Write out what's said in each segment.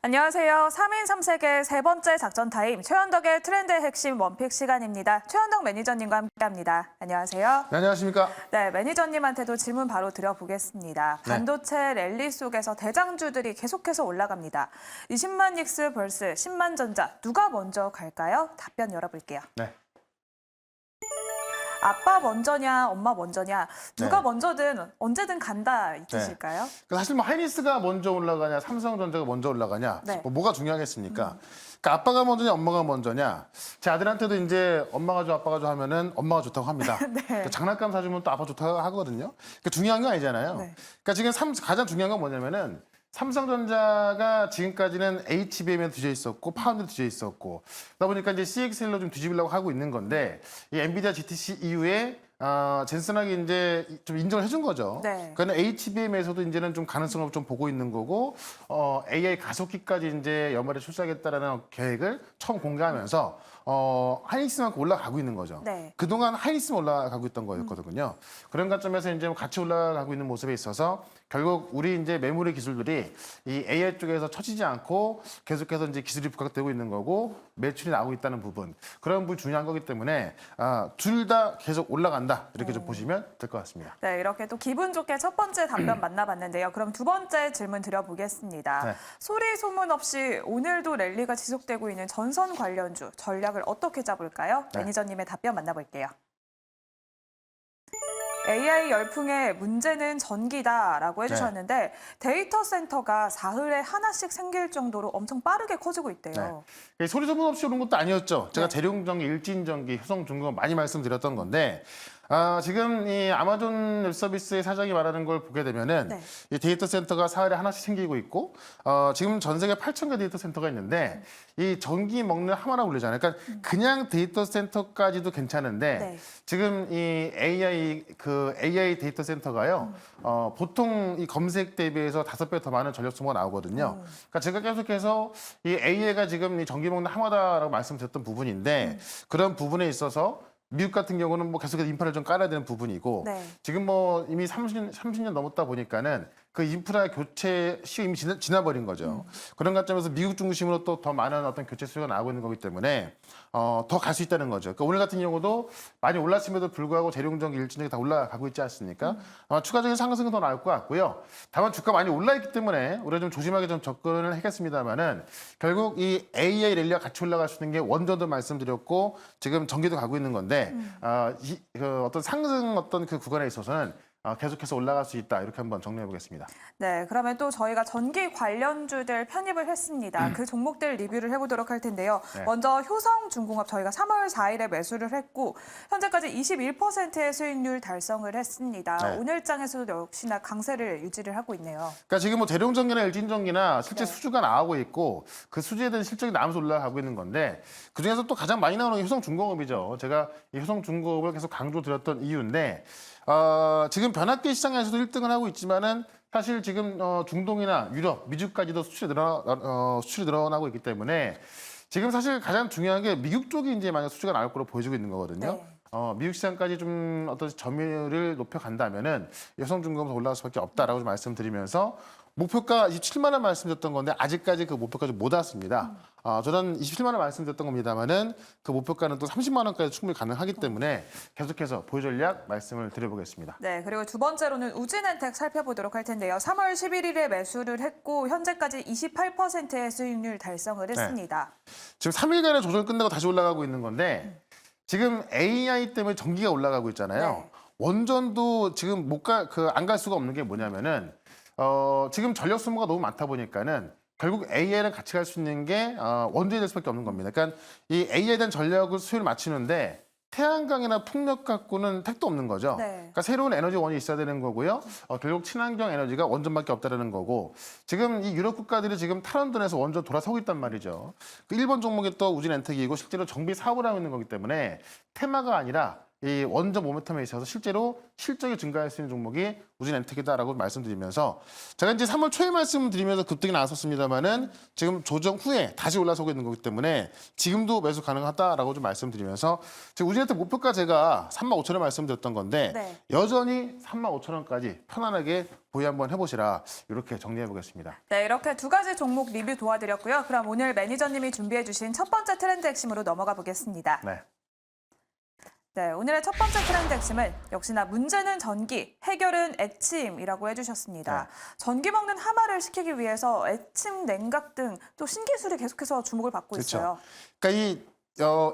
안녕하세요. 3인 3색의 세 번째 작전 타임 최현덕의 트렌드의 핵심 원픽 시간입니다. 최현덕 매니저님과 함께합니다. 안녕하세요. 네, 안녕하십니까? 네, 매니저님한테도 질문 바로 드려보겠습니다. 네. 반도체 랠리 속에서 대장주들이 계속해서 올라갑니다. 20만 닉스 vs 10만 전자 누가 먼저 갈까요? 답변 열어볼게요. 네. 아빠 먼저냐, 엄마 먼저냐, 누가 네. 먼저든 언제든 간다 이 뜻일까요? 사실 뭐 하이닉스가 먼저 올라가냐, 삼성전자가 먼저 올라가냐, 네. 뭐가 중요하겠습니까? 그러니까 아빠가 먼저냐, 엄마가 먼저냐. 제 아들한테도 이제 엄마가 좋아, 아빠가 좋아 하면은 엄마가 좋다고 합니다. 네. 그러니까 장난감 사주면 또 아빠 좋다고 하거든요. 그러니까 중요한 건 아니잖아요. 네. 그러니까 지금 가장 중요한 건 뭐냐면은 삼성전자가 지금까지는 HBM에 뒤져 있었고 파운드에 뒤져 있었고 그러다 보니까 이제 CXL로 좀 뒤집으려고 하고 있는 건데 이 엔비디아 GTC 이후에 젠슨하게 이제 좀 인정을 해준 거죠. 네. 그러니까 HBM에서도 이제는 좀 가능성을 좀 보고 있는 거고 AI 가속기까지 이제 연말에 출시하겠다라는 계획을 처음 공개하면서 하이닉스만큼 올라가고 있는 거죠. 네. 그동안 하이닉스만 올라가고 있던 거였거든요. 그런 관점에서 이제 같이 올라가고 있는 모습에 있어서 결국 우리 이제 메모리 기술들이 이 AI 쪽에서 처지지 않고 계속해서 이제 기술이 부각되고 있는 거고 매출이 나오고 있다는 부분 그런 부분이 중요한 거기 때문에 둘 다 계속 올라간다 이렇게 좀 보시면 될 것 같습니다. 네, 이렇게 또 기분 좋게 첫 번째 답변 만나봤는데요. 그럼 두 번째 질문 드려보겠습니다. 네. 소리 소문 없이 오늘도 랠리가 지속되고 있는 전선 관련주 전략을 어떻게 짜볼까요? 네. 매니저님의 답변 만나볼게요. AI 열풍의 문제는 전기다라고 해주셨는데 데이터 센터가 사흘에 하나씩 생길 정도로 엄청 빠르게 커지고 있대요. 소리 소문 없이 오는 것도 아니었죠. 제가 네. 재룡전기, 일진전기, 효성중공 많이 말씀드렸던 건데 지금 이 아마존 웹서비스의 사장이 말하는 걸 보게 되면은 네. 이 데이터 센터가 사흘에 하나씩 생기고 있고 지금 전 세계 8,000개 데이터 센터가 있는데 이 전기 먹는 하마라 불리잖아요. 그러니까 그냥 데이터 센터까지도 괜찮은데 네. 지금 이 AI 데이터 센터가요. 보통 이 검색 대비해서 5배 더 많은 전력 소모가 나오거든요. 그러니까 제가 계속해서 이 AI가 지금 이 전기 먹는 하마다라고 말씀드렸던 부분인데 그런 부분에 있어서 미국 같은 경우는 뭐 계속해서 인프라를 좀 깔아야 되는 부분이고 네. 지금 뭐 이미 30년 넘었다 보니까는 그 인프라 교체 시기 이미 지나버린 거죠. 그런 관점에서 미국 중심으로 또 더 많은 어떤 교체 수요가 나오고 있는 거기 때문에 더 갈 수 있다는 거죠. 그러니까 오늘 같은 경우도 많이 올랐음에도 불구하고 재룡전기, 일진전기 다 올라가고 있지 않습니까? 아마 추가적인 상승은 더 나올 것 같고요. 다만 주가 많이 올라있기 때문에 우리가 좀 조심하게 좀 접근을 하겠습니다만은 결국 이 AI 랠리와 같이 올라갈 수 있는 게 원전도 말씀드렸고 지금 전기도 가고 있는 건데 그 어떤 상승 어떤 그 구간에 있어서는 계속해서 올라갈 수 있다 이렇게 한번 정리해 보겠습니다. 네, 그러면 또 저희가 전기 관련주들 편입을 했습니다. 그 종목들 리뷰를 해보도록 할 텐데요. 네. 먼저 효성중공업 저희가 3월 4일에 매수를 했고 현재까지 21%의 수익률 달성을 했습니다. 네. 오늘장에서도 역시나 강세를 유지를 하고 있네요. 그러니까 지금 뭐 대룡전기나 일진전기나 실제 네. 수주가 나오고 있고 그 수주에 대한 실적이 나오면서 올라가고 있는 건데 그중에서 또 가장 많이 나오는 게 효성중공업이죠. 제가 이 효성중공업을 계속 강조드렸던 이유인데 지금 변압기 시장에서도 1등을 하고 있지만은 사실 지금 중동이나 유럽, 미주까지도 수출이 늘어나고 있기 때문에 지금 사실 가장 중요한 게 미국 쪽이 이제 만약 수주가 나올 거로 보여지고 있는 거거든요. 네. 미국 시장까지 좀 어떤 점유율을 높여간다면은 여성중공업에서 올라갈 수밖에 없다라고 좀 말씀드리면서 목표가 27만 원 말씀드렸던 건데 아직까지 그 목표까지 못 왔습니다. 저는 27만 원 말씀드렸던 겁니다만은 그 목표가는 또 30만 원까지 충분히 가능하기 때문에 계속해서 보유 전략 말씀을 드려보겠습니다. 네, 그리고 두 번째로는 우진엔텍 살펴보도록 할 텐데요. 3월 11일에 매수를 했고 현재까지 28%의 수익률 달성을 했습니다. 지금 3일간의 조정 끝나고 다시 올라가고 있는 건데 지금 AI 때문에 전기가 올라가고 있잖아요. 네. 원전도 지금 안 갈 수가 없는 게 뭐냐면은 지금 전력 소모가 너무 많다 보니까는 결국 AI랑 같이 갈 수 있는 게 원전이 될 수밖에 없는 겁니다. 그러니까 이 AI에 대한 전력을 수요를 맞추는데 태양광이나 풍력 갖고는 택도 없는 거죠. 네. 그러니까 새로운 에너지원이 있어야 되는 거고요. 결국 친환경 에너지가 원전밖에 없다라는 거고 지금 이 유럽 국가들이 지금 탈원전에서 원전 돌아서고 있단 말이죠. 그 일본 종목이 또 우진엔텍이고 실제로 정비 사업을 하고 있는 거기 때문에 테마가 아니라 이 원전 모멘텀에 있어서 실제로 실적이 증가할 수 있는 종목이 우진엔텍이다라고 말씀드리면서 제가 이제 3월 초에 말씀드리면서 급등이 나왔었습니다만은 지금 조정 후에 다시 올라서고 있는 거기 때문에 지금도 매수 가능하다라고 좀 말씀드리면서 지금 우진엔텍 목표가 제가 35,000원 말씀드렸던 건데 네. 여전히 35,000원까지 편안하게 보유 한번 해보시라 이렇게 정리해 보겠습니다. 네, 이렇게 두 가지 종목 리뷰 도와드렸고요. 그럼 오늘 매니저님이 준비해 주신 첫 번째 트렌드 핵심으로 넘어가 보겠습니다. 네. 네, 오늘의 첫 번째 트렌드 핵심은 역시나 문제는 전기, 해결은 액침이라고 해주셨습니다. 네. 전기 먹는 하마를 시키기 위해서 액침, 냉각 등 또 신기술이 계속해서 주목을 받고 그렇죠. 있어요. 그러니까 이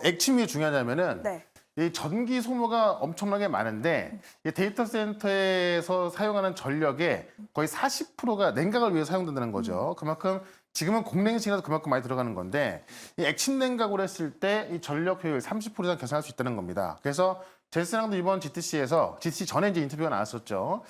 액침이 중요하냐면은 네. 이 전기 소모가 엄청나게 많은데 이 데이터 센터에서 사용하는 전력의 거의 40%가 냉각을 위해 사용된다는 거죠. 그만큼 지금은 공랭식이라도 그만큼 많이 들어가는 건데 이 액침 냉각으로 했을 때 이 전력 효율 30% 이상 개선할 수 있다는 겁니다. 그래서 제스랑도 이번 GTC에서 GTC 전에 이제 인터뷰가 나왔었죠.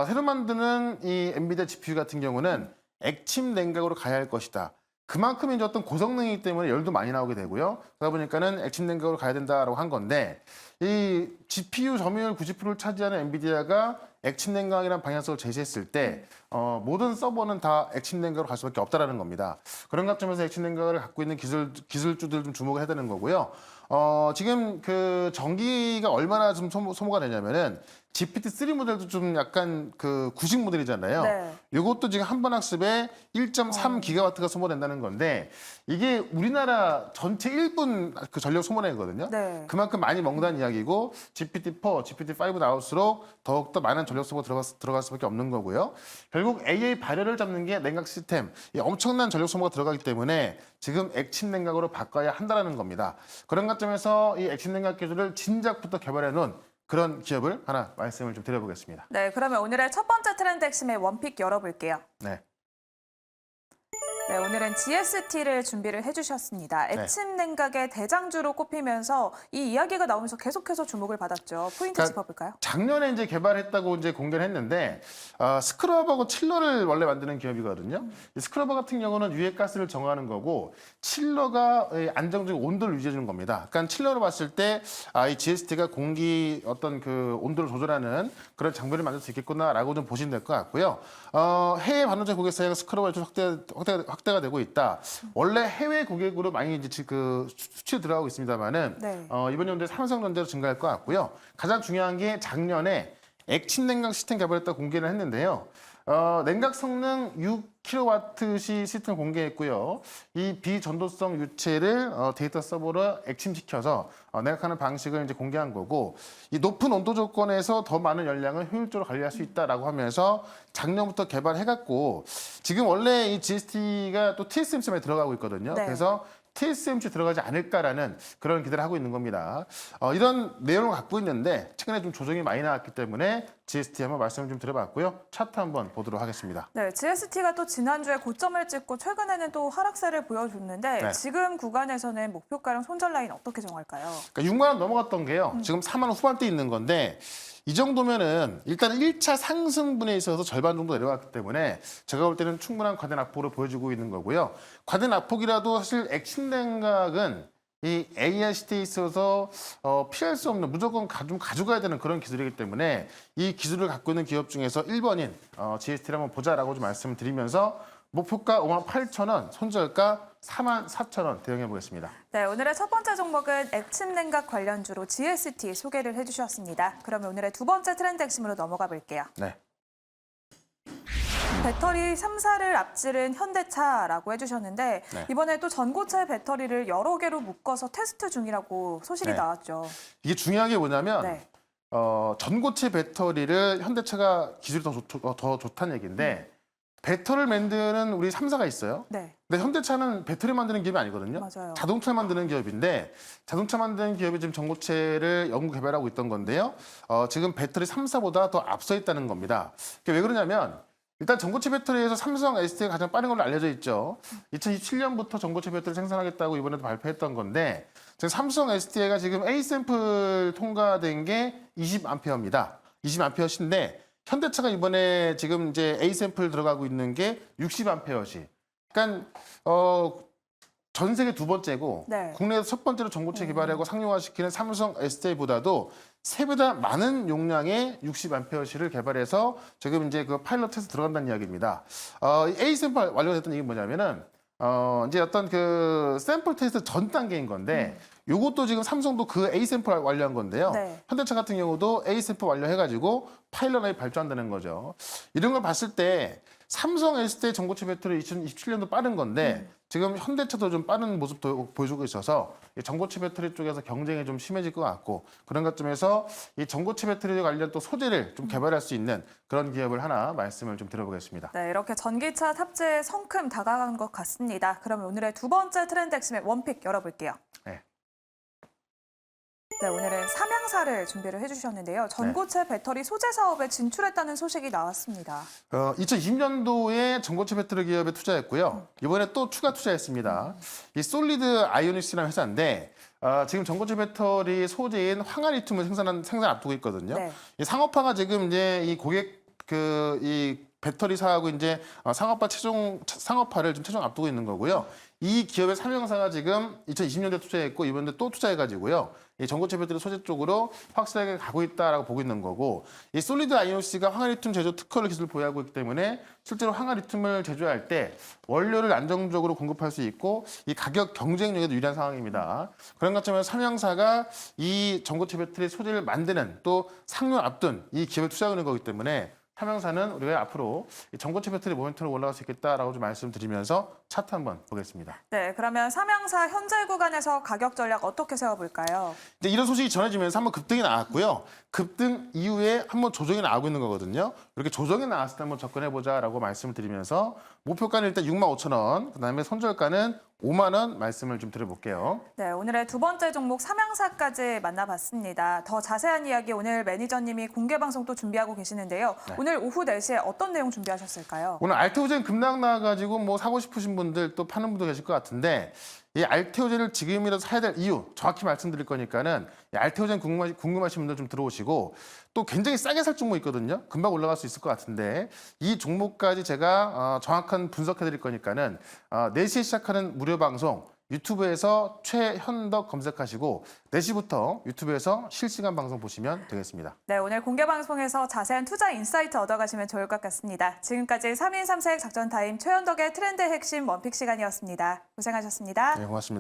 새로 만드는 이 엔비디아 GPU 같은 경우는 액침 냉각으로 가야 할 것이다. 그만큼 이제 어떤 고성능이기 때문에 열도 많이 나오게 되고요. 그러다 보니까는 액침 냉각으로 가야 된다라고 한 건데 이 GPU 점유율 90%를 차지하는 엔비디아가 액침 냉각이라는 방향성을 제시했을 때 모든 서버는 다 액침 냉각으로 갈 수밖에 없다라는 겁니다. 그런 관점에서 액침 냉각을 갖고 있는 기술주들 좀 주목을 해야 되는 거고요. 지금 그 전기가 얼마나 좀 소모가 되냐면은 GPT-3 모델도 좀 약간 그 구식 모델이잖아요. 네. 이것도 지금 한 번 학습에 1.3 기가와트가 소모된다는 건데 이게 우리나라 전체 1분 그 전력 소모량이거든요. 네. 그만큼 많이 먹는다는 이야기고 GPT-4, GPT-5 나올수록 더욱더 많은 전력 소모 들어갈 수밖에 없는 거고요. 결국 AI 발열을 잡는 게 냉각 시스템, 이 엄청난 전력 소모가 들어가기 때문에 지금 액침 냉각으로 바꿔야 한다는 겁니다. 그런 관점에서 이 액침 냉각 기술을 진작부터 개발해 놓은 그런 기업을 하나 말씀을 좀 드려보겠습니다. 네, 그러면 오늘의 첫 번째 트렌드 핵심의 원픽 열어볼게요. 네. 네, 오늘은 GST를 준비를 해주셨습니다. 액침 냉각의 대장주로 꼽히면서 이 이야기가 나오면서 계속해서 주목을 받았죠. 포인트 그러니까 짚어볼까요? 작년에 이제 개발했다고 이제 공개를 했는데 스크러버하고 칠러를 원래 만드는 기업이거든요. 이 스크러버 같은 경우는 유해가스를 정화하는 거고 칠러가 안정적인 온도를 유지해 주는 겁니다. 그러니까 칠러로 봤을 때 이 GST가 공기 어떤 그 온도를 조절하는 그런 장비를 만들 수 있겠구나라고 좀 보시면 될 것 같고요. 해외 반도체 고객 사이가 스크러버가 좀 확대가 되고 있다. 원래 해외 고객으로 많이 이제 그 수출이 들어가고 있습니다만은 네. 이번 연도에 삼성전자로 증가할 것 같고요. 가장 중요한 게 작년에 액침 냉각 시스템 개발했다고 공개를 했는데요. 냉각 성능 6kW 시스템 공개했고요. 이 비전도성 유체를 데이터 서버로 액침시켜서 냉각하는 방식을 이제 공개한 거고, 이 높은 온도 조건에서 더 많은 열량을 효율적으로 관리할 수 있다라고 하면서 작년부터 개발해갖고 지금 원래 이 GST가 또 TSMC에 들어가고 있거든요. 네. 그래서 TSMC 들어가지 않을까라는 그런 기대를 하고 있는 겁니다. 이런 내용을 갖고 있는데 최근에 좀 조정이 많이 나왔기 때문에 GST 한번 말씀을 좀 드려봤고요. 차트 한번 보도록 하겠습니다. 네, GST가 또 지난주에 고점을 찍고 최근에는 또 하락세를 보여줬는데 네. 지금 구간에서는 목표가랑 손절 라인 어떻게 정할까요? 그러니까 6만 원 넘어갔던 게요. 지금 4만 원 후반대 있는 건데 이 정도면은 일단 1차 상승분에 있어서 절반 정도 내려갔기 때문에 제가 볼 때는 충분한 과대 낙폭으로 보여주고 있는 거고요. 과대 낙폭이라도 사실 액침 냉각은 이 AI 시대에 있어서 피할 수 없는 무조건 좀 가져가야 되는 그런 기술이기 때문에 이 기술을 갖고 있는 기업 중에서 1번인 GST를 한번 보자라고 좀 말씀을 드리면서 목표가 58,000원, 손절가 44,000원 대응해 보겠습니다. 네, 오늘의 첫 번째 종목은 액침 냉각 관련주로 GST 소개를 해주셨습니다. 그러면 오늘의 두 번째 트렌드 핵심으로 넘어가 볼게요. 네. 배터리 3사를 앞지른 현대차라고 해주셨는데 네. 이번에 또 전고체 배터리를 여러 개로 묶어서 테스트 중이라고 소식이 네. 나왔죠. 이게 중요한 게 뭐냐면 네. 전고체 배터리를 현대차가 기술이 더 좋다는 얘기인데 배터리를 만드는 우리 3사가 있어요. 네, 근데 현대차는 배터리 만드는 기업이 아니거든요. 맞아요. 자동차 만드는 기업인데 자동차 만드는 기업이 지금 전고체를 연구 개발하고 있던 건데요. 지금 배터리 3사보다 더 앞서 있다는 겁니다. 그게 왜 그러냐면 일단 전고체 배터리에서 삼성 SD가 가장 빠른 걸로 알려져 있죠. 2027년부터 전고체 배터리 생산하겠다고 이번에도 발표했던 건데 지금 삼성 SD가 지금 A 샘플 통과된 게 20A입니다. 20A인데 현대차가 이번에 지금 이제 A 샘플 들어가고 있는 게 60A시. 그러니까 전 세계 두 번째고 네. 국내에서 첫 번째로 전고체 개발하고 상용화시키는 삼성 SDI보다도 3배다 많은 용량의 60A시를 개발해서 지금 이제 그 파일럿 테스트 들어간다는 이야기입니다. 이 A 샘플 완료가 됐던 이게 뭐냐면은 이제 어떤 그 샘플 테스트 전 단계인 건데 요것도 지금 삼성도 그 A 샘플 완료한 건데요. 네. 현대차 같은 경우도 A 샘플 완료해가지고 파일럿에 발주한다는 거죠. 이런 걸 봤을 때 삼성 SDI 전고체 배터리 2027년도 빠른 건데 지금 현대차도 좀 빠른 모습 보여주고 있어서 이 전고체 배터리 쪽에서 경쟁이 좀 심해질 것 같고 그런 것점에서 이 전고체 배터리 관련 또 소재를 좀 개발할 수 있는 그런 기업을 하나 말씀을 좀 드려보겠습니다. 네, 이렇게 전기차 탑재에 성큼 다가간 것 같습니다. 그러면 오늘의 두 번째 트렌드 핵심의 원픽 열어볼게요. 네. 네, 오늘은 삼양사를 준비를 해주셨는데요. 전고체 배터리 소재 사업에 진출했다는 소식이 나왔습니다. 2020년도에 전고체 배터리 기업에 투자했고요. 이번에 또 추가 투자했습니다. 이 솔리드 아이오닉스라는 회사인데 지금 전고체 배터리 소재인 황화리튬을 생산 앞두고 있거든요. 네. 이 상업화가 지금 이제 이 고객 이 배터리사하고 이제 상업화를 좀 최종 앞두고 있는 거고요. 이 기업의 삼양사가 지금 2020년도에 투자했고 이번에 또 투자해가지고요. 이 전고체 배터리 소재 쪽으로 확실하게 가고 있다라고 보고 있는 거고 이 솔리드 아이오닉스가 황화리튬 제조 특허를 기술을 보유하고 있기 때문에 실제로 황화리튬을 제조할 때 원료를 안정적으로 공급할 수 있고 이 가격 경쟁력에도 유리한 상황입니다. 그런 것처럼 삼양사가 이 전고체 배터리 소재를 만드는 또 상용 앞둔 이 기업에 투자하는 거기 때문에 삼양사는 우리가 앞으로 이 전고체 배터리 모멘텀으로 올라갈 수 있겠다라고 좀 말씀드리면서 차트 한번 보겠습니다. 네, 그러면 삼양사 현재 구간에서 가격 전략 어떻게 세워볼까요? 이제 이런 소식이 전해지면서 한번 급등이 나왔고요. 급등 이후에 한번 조정이 나오고 있는 거거든요. 이렇게 조정이 나왔을 때 한번 접근해보자라고 말씀을 드리면서 목표가는 일단 65,000원, 그다음에 손절가는 5만 원 말씀을 좀 드려볼게요. 네, 오늘의 두 번째 종목 삼양사까지 만나봤습니다. 더 자세한 이야기 오늘 매니저님이 공개 방송 또 준비하고 계시는데요. 네. 오늘 오후 4시에 어떤 내용 준비하셨을까요? 오늘 알테오젠 급락 나와가지고 뭐 사고 싶으신 분들 또 파는 분도 계실 것 같은데 이 알테오젠을 지금이라도 사야 될 이유 정확히 말씀드릴 거니까는 이 알테오젠 궁금하신 분들 좀 들어오시고 또 굉장히 싸게 살 종목 있거든요. 금방 올라갈 수 있을 것 같은데 이 종목까지 제가 정확한 분석해 드릴 거니까는 4시에 시작하는 무료 방송 유튜브에서 최현덕 검색하시고 4시부터 유튜브에서 실시간 방송 보시면 되겠습니다. 네, 오늘 공개 방송에서 자세한 투자 인사이트 얻어가시면 좋을 것 같습니다. 지금까지 3인 3색 작전 타임 최현덕의 트렌드 핵심 원픽 시간이었습니다. 고생하셨습니다. 네, 고맙습니다.